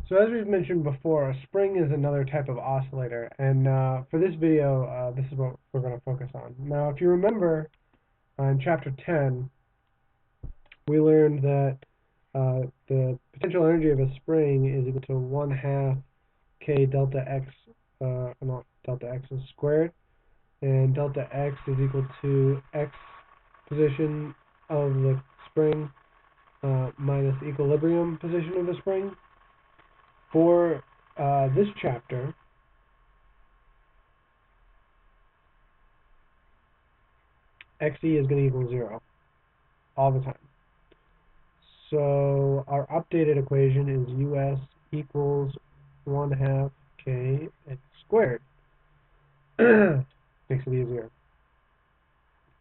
So as we've mentioned before, a spring is another type of oscillator, and for this video, this is what we're going to focus on. Now, if you remember, in Chapter 10, we learned that the potential energy of a spring is equal to 1/2 k delta x, not delta x is squared, and delta x is equal to x position of the spring minus equilibrium position of the spring. For this chapter, xe is going to equal 0 all the time. So our updated equation is us equals 1/2 k x squared. Makes it easier.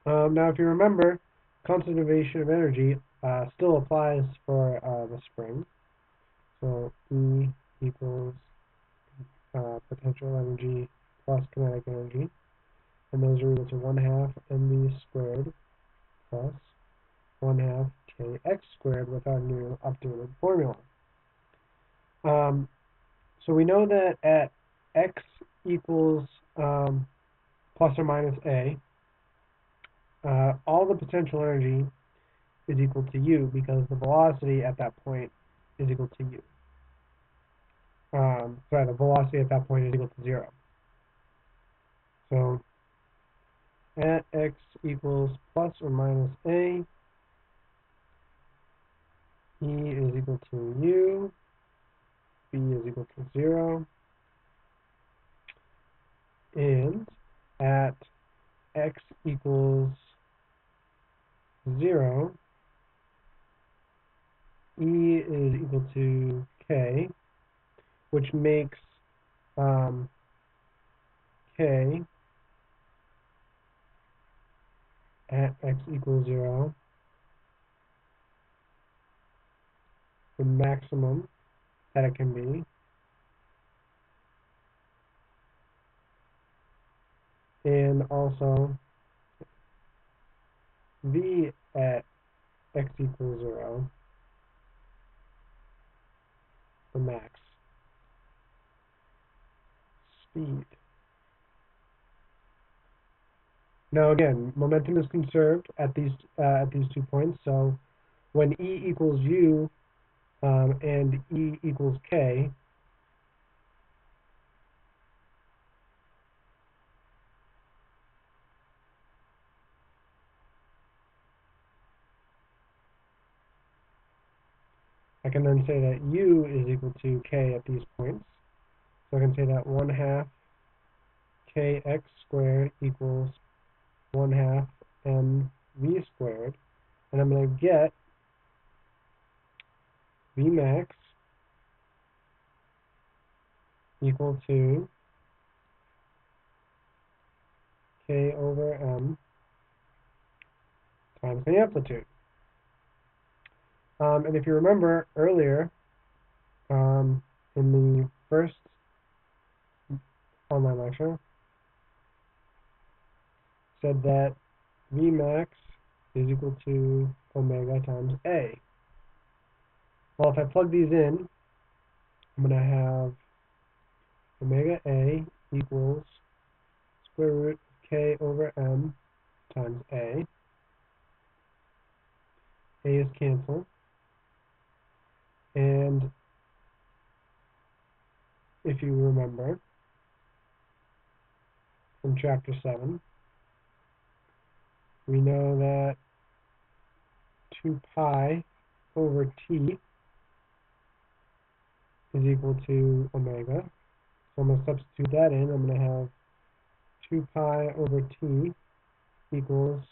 Now, if you remember, conservation of energy still applies for the spring. So E equals potential energy plus kinetic energy. And those are equal to 1/2 mv squared plus 1/2 kx squared with our new updated formula. So we know that at x equals plus or minus a, all the potential energy is equal to u because the velocity at that point is equal to u. Sorry, the velocity at that point is equal to 0. So at x equals plus or minus a, E is equal to u, B is equal to 0, and at x equals 0, E is equal to k, which makes k at x equals 0 the maximum that it can be, and also v at x equals 0 the max speed. Now again, momentum is conserved at these 2 points, so when E equals U and E equals K, I can then say that U is equal to K at these points. So I can say that 1/2 kx squared equals 1/2 mv squared, and I'm going to get V max equal to k over m times the amplitude. And if you remember earlier, in the first online lecture, said that V max is equal to omega times A. Well, if I plug these in, I'm going to have omega A equals square root of k over m times A. A is canceled. And if you remember from Chapter 7, we know that 2 pi over t is equal to omega. So I'm going to substitute that in. I'm going to have 2 pi over t equals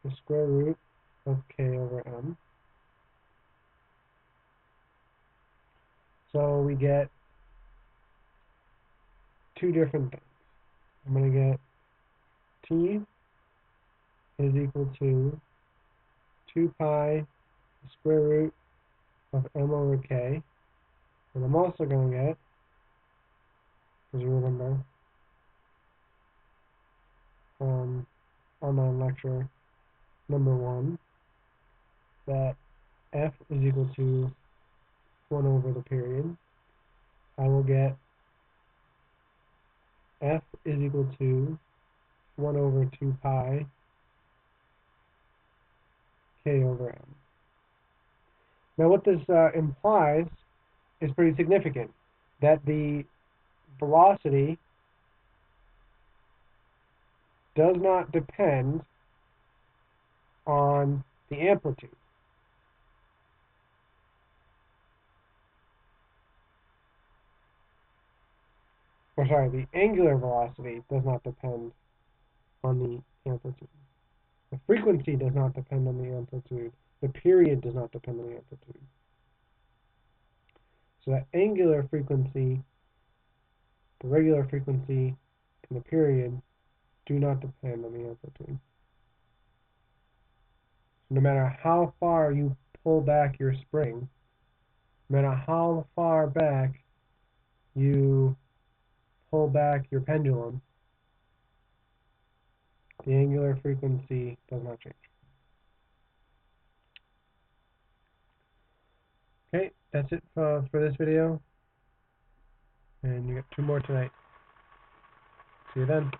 the square root of k over m. So we get two different things. I'm going to get t is equal to 2 pi square root of m over k. And I'm also going to get, as you remember from online lecture number 1, that f is equal to 1 over the period. I will get F is equal to 1 over 2 pi K over M. Now what this implies is pretty significant, that the velocity does not depend on the amplitude. Or sorry, the angular velocity does not depend on the amplitude. The frequency does not depend on the amplitude. The period does not depend on the amplitude. So that angular frequency, the regular frequency, and the period do not depend on the amplitude. So no matter how far you pull back your spring, no matter how far back you pull back your pendulum, the angular frequency does not change. Okay, that's it for this video. And you got 2 more tonight. See you then.